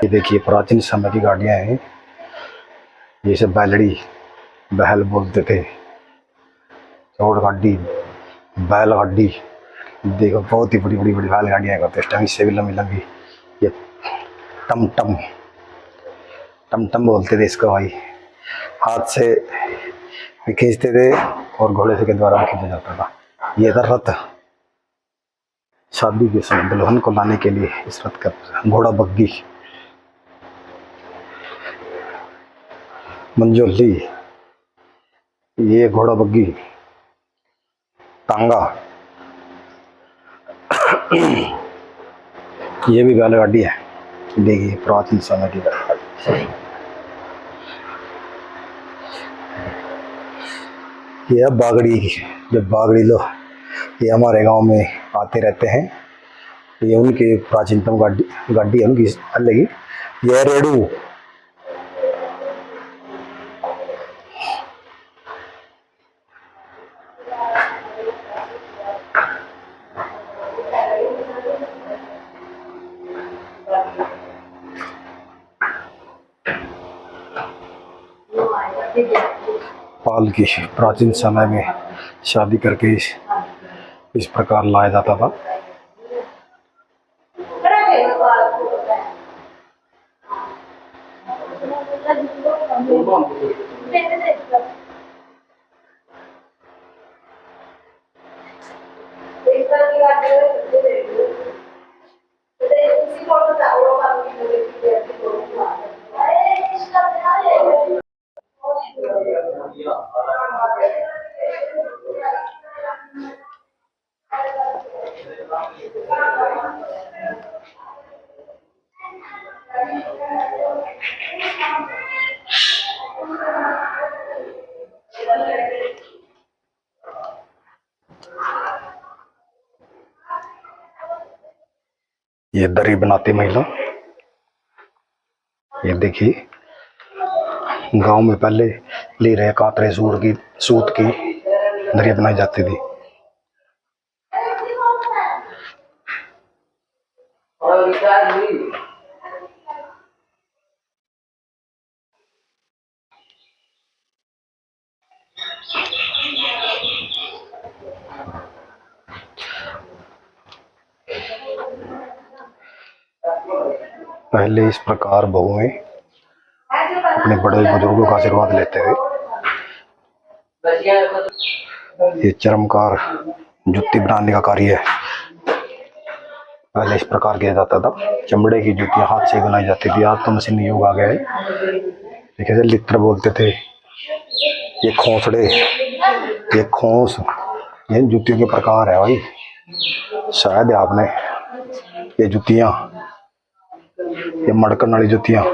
ये देखिए प्राचीन समय की गाड़ियाँ हैं। ये सब बैलड़ी बहल बोलते थे, चौड़ गाड़ी, बैल गाड़ी। देखो बहुत ही बड़ी बड़ी बड़ी बैल गाड़ियाँ करते हैं, इससे भी लंबी लंबी। ये टम टम टम टम बोलते थे इसको भाई। हाथ से भी खींचते थे और घोड़े से के द्वारा खींचा जाता था। ये था रथ। शादी के समय दुल्हन को लाने के लिए इस रथ का घोड़ा बग्गी, मंजोली, ये घोड़ा बग्गी, तांगा, ये भी बैलगाड़ी है। देखिए प्राचीन समय की बैलगाड़ी। ये है बागड़ी। जब बागड़ी लोग ये हमारे गांव में आते रहते हैं, ये उनकी प्राचीनतम गाड़ी है उनकी अलग ही। ये रेड़ू, पाल की प्राचीन समय में शादी करके इस प्रकार लाया जाता था। ये दरी बनाती महिला। ये देखिए गांव में पहले लीरे कातरे सूत की दरी बनाई जाती थी। पहले इस प्रकार बहुएं अपने बड़े बुजुर्गों का आशीर्वाद लेते थे। ये चर्मकार जुत्ती बनाने का कार्य है। पहले इस प्रकार किया जाता था, चमड़े की जूतियां हाथ से बनाई जाती थी। आज तो मशीनी युग आ गया है। जैसे लित्र बोलते थे। ये खोसड़े, ये खोस, ये जूतियों के प्रकार है भाई। शायद आपने ये जुतियां, ये मड़कन वाली जुतियां,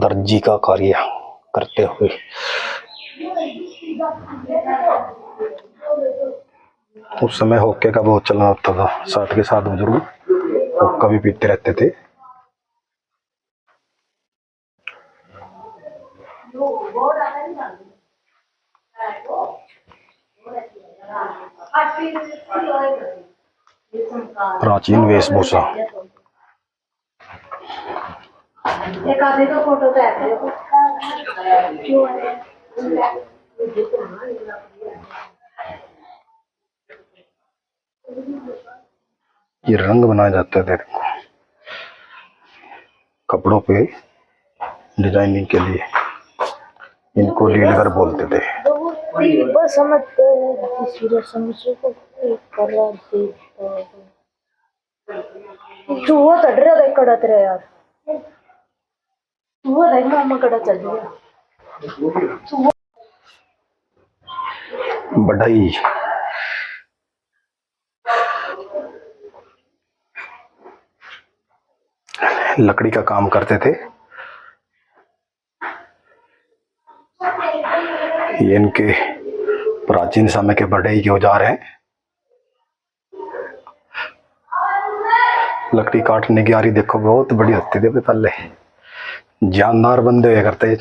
दर्जी का कार्य करते हुए उस समय होक्के का बहुत चलन होता था। साथ के साथ बुजुर्ग हुक्का भी पीते रहते थे। प्राचीन वेशभूषा। ये रंग बनाए जाते थे कपड़ों पे डिजाइनिंग के लिए। इनको लीलगर बोलते थे। बढ़ई, लकड़ी का काम करते थे। ये इनके प्राचीन समय के बढ़ई के औजार हैं। लकड़ी काटने की आरी देखो बहुत बड़ी होती थी पहले, जानदार बंदे हुए करते।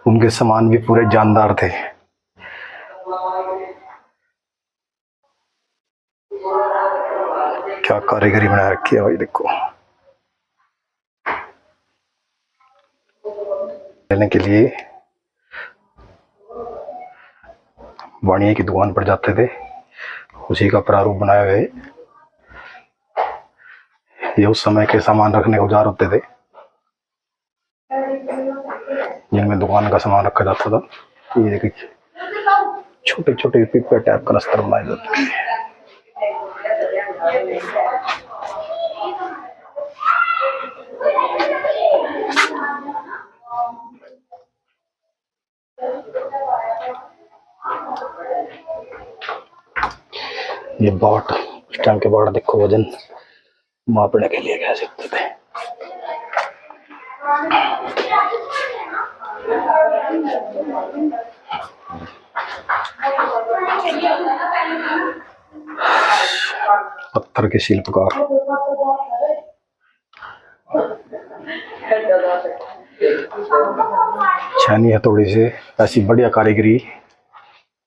उनके सामान भी पूरे जानदार थे। क्या कारीगरी बना रखी है भाई, देखो। लेने के लिए वाणिये की दुकान पर जाते थे, उसी का प्रारूप बनाया हुआ है। ये उस समय के सामान रखने के औजार होते थे जिनमें दुकान का सामान रखा जाता था। ये देखिए, छोटे छोटे पिपे टाइप का अस्तर बनाए जाते थे। ये बाट, उस टाइम के बाट देखो, वजन मापने के लिए कह सकते थे। पत्थर के शिल्पकार, छेनी हथौड़ी से ऐसी बढ़िया कारीगरी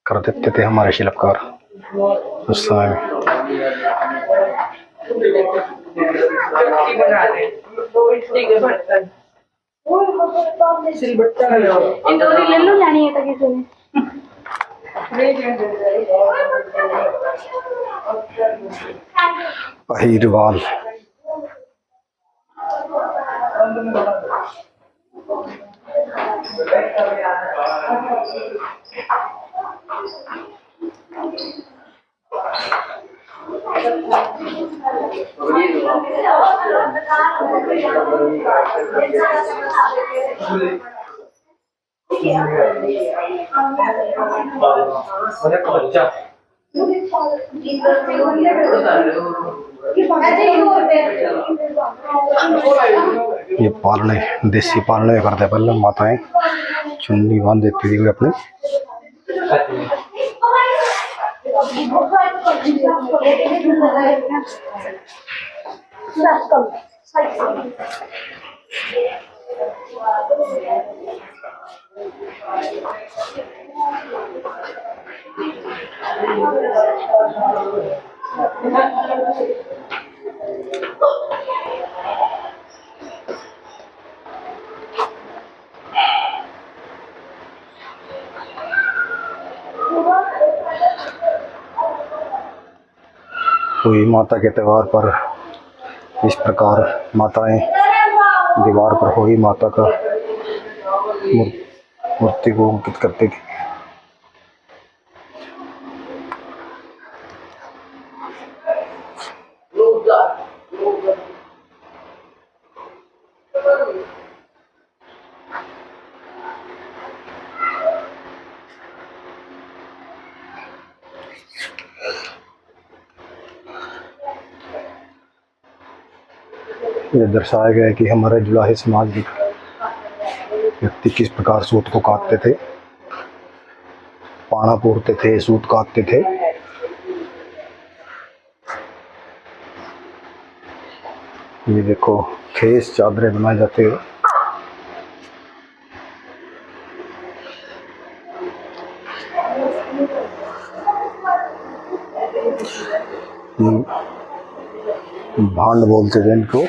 कर देते थे हमारे शिल्पकार उस समय। ले लो, जानी है तो किसी ने अहिरवाल, ये पालने, देसी पालने करते पहले माताएं चुन्नी बांध देती थी अपने। कोई माता के त्योहार पर इस प्रकार माताएं दीवार पर हुई माता का मूर्ति को अंकित करती थी। ये दर्शाया गया है कि हमारे जुलाहे समाज के व्यक्ति किस प्रकार सूत को काटते थे, पाना पूरते थे, सूत काटते थे। ये देखो, खेस चादरें बनाए जाते हैं। भांड बोलते थे इनको।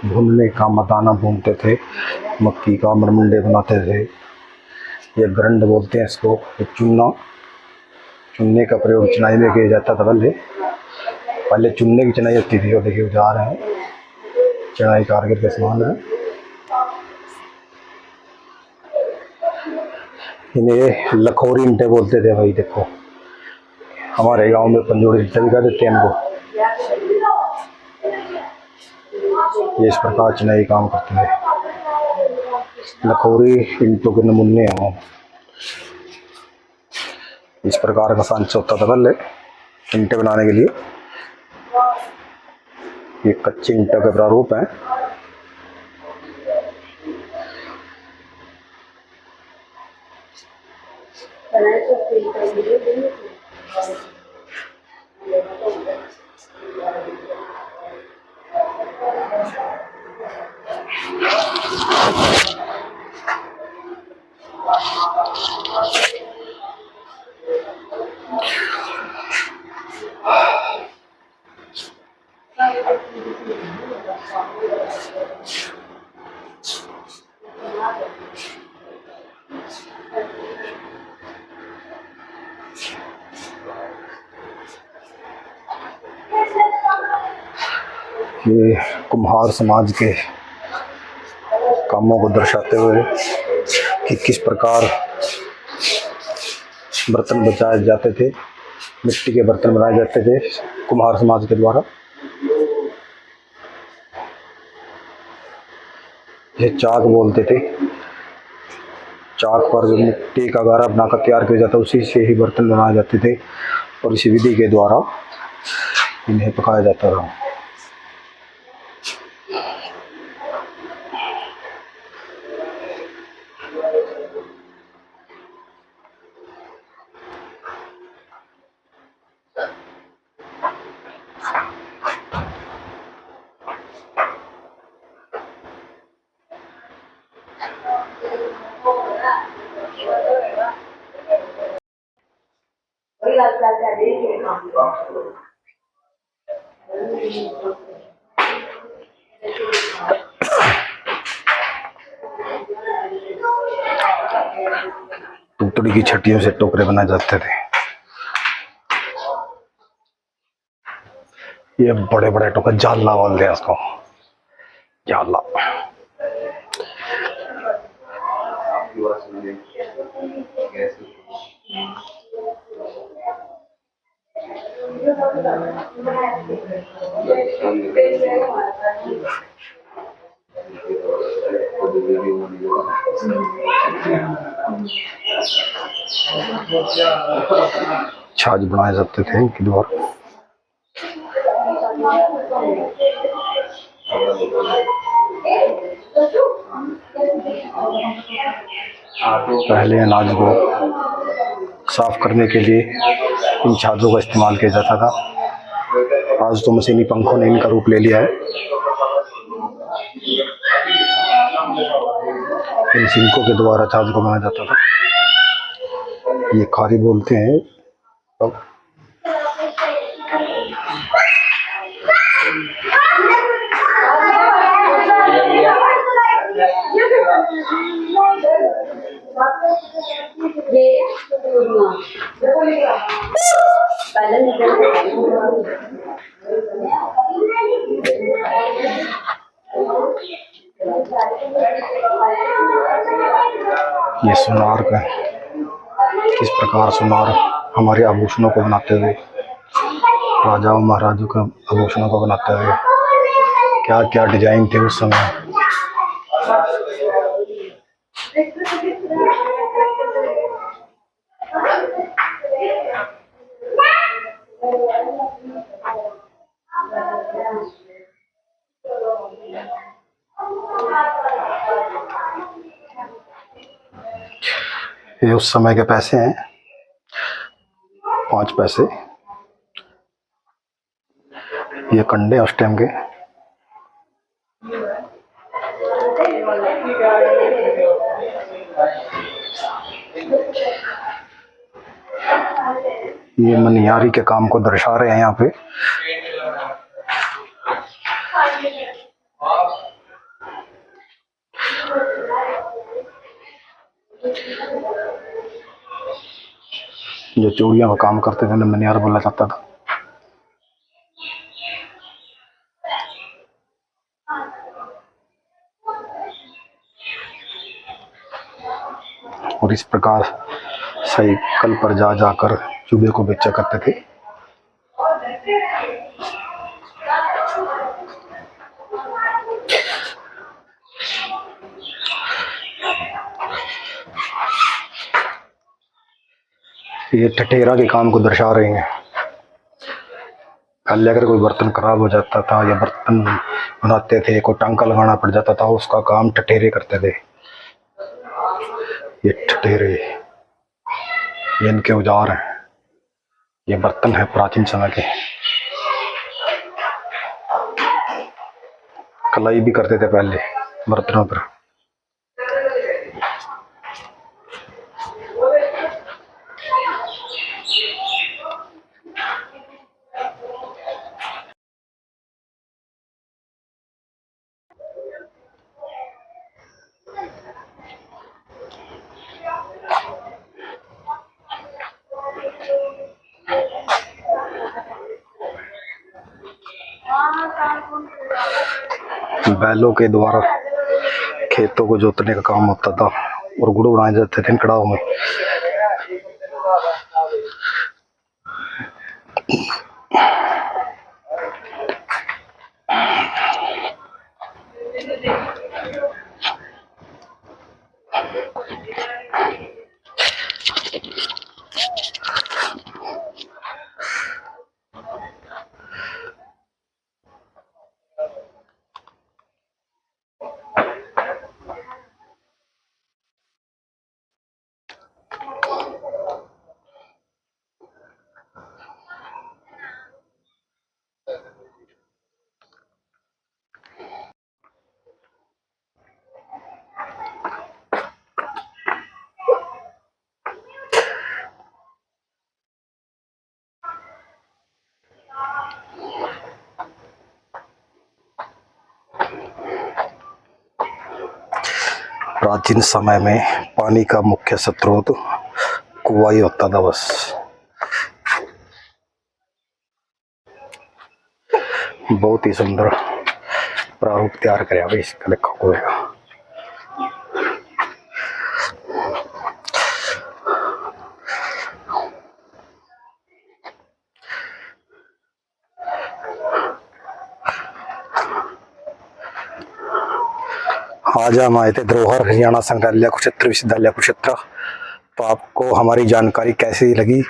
भूनने का मदाना भूनते थे, मक्की का मरमुंडे बनाते थे। ये गरंड बोलते हैं इसको। चुन्ना, चुन्ने का प्रयोग चुनाई में किया जाता था। पहले चुन्ने की चुनाई होती थी। और देखिए जा रहे हैं चुनाई कारगर के समान है। इन्हें लखोरी ईंटें बोलते थे भाई। देखो, हमारे गांव में पंजोड़ी ईंटें भी कह देते हैं इनको। ये इस प्रकार चुनाई काम करते थे। लखोरी ईंटों के नमूने हैं। इस प्रकार का सांचा होता था पहले ईंटें बनाने के लिए। ये कच्ची ईंटों के प्रारूप हैं। ये कुम्हार समाज के कामों को दर्शाते हुए कि किस प्रकार बर्तन बचाए जाते थे, मिट्टी के बर्तन बनाए जाते थे कुम्हार समाज के द्वारा। ये चाक बोलते थे। चाक पर जो मिट्टी का गारा बनाकर तैयार किया जाता उसी से ही बर्तन बनाए जाते थे और इसी विधि के द्वारा इन्हें पकाया जाता था। टुकड़ी की छटियों से टोकरे बनाए जाते थे। ये बड़े बड़े टोकरे जाला बोलते हैं उसको, जाला। छाछ बनाए जाते थे इनके द्वारा। पहले अनाज को साफ करने के लिए इन छाछों का इस्तेमाल किया जाता था। आज तो मशीनी पंखों ने इनका रूप ले लिया है। इन सिंकों के द्वारा छाछ को बनाया जाता था। ये खारी बोलते हैं। अब ये सुनार का, इस प्रकार सुनार हमारे आभूषणों को बनाते हुए, राजाओं महाराजों के आभूषणों को बनाते हुए, क्या क्या डिजाइन थे उस समय। ये उस समय के पैसे हैं, 5 पैसे। ये कंडे उस टाइम के। ये मनियारी के काम को दर्शा रहे हैं यहाँ पे। जो चूड़ियों का काम करते थे उन्हें मनियार बोला जाता था। और इस प्रकार साइकिल पर जा जाकर चूबे को बेचा करते थे। ये ठठेरा के काम को दर्शा रहे हैं। पहले अगर कोई बर्तन खराब हो जाता था या बर्तन बनाते थे, कोई टांका लगाना पड़ जाता था, उसका काम ठठेरे करते थे। ये ठठेरे, ये इनके औजार हैं। ये बर्तन है प्राचीन समय के, कलाई भी करते थे पहले बर्तनों पर। बैलों के द्वारा खेतों को जोतने का काम होता था और गुड़ बनाए जाते थे इन कड़ाहों में। प्राचीन समय में पानी का मुख्य स्रोत कुआं ही होता था बस। बहुत ही सुंदर प्रारूप तैयार कराया भाई इसका लिखा हुआ है। आज हम आए थे धरोहर हरियाणा संग्रहालय कुरुक्षेत्र विश्वविद्यालय कुरुक्षेत्र। तो आपको हमारी जानकारी कैसी लगी?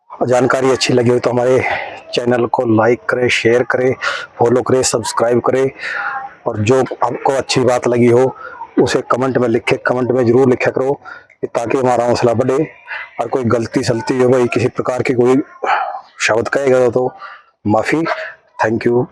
जानकारी अच्छी लगी हो तो हमारे चैनल को लाइक करें, शेयर करें, फॉलो करें, सब्सक्राइब करें। और जो आपको अच्छी बात लगी हो उसे कमेंट में लिखे, कमेंट में ज़रूर लिखा करो ताकि हमारा हौसला बढ़े। और कोई गलती सलती हो भाई, किसी प्रकार की कोई शब्द कहेगा तो माफ़ी। Thank you.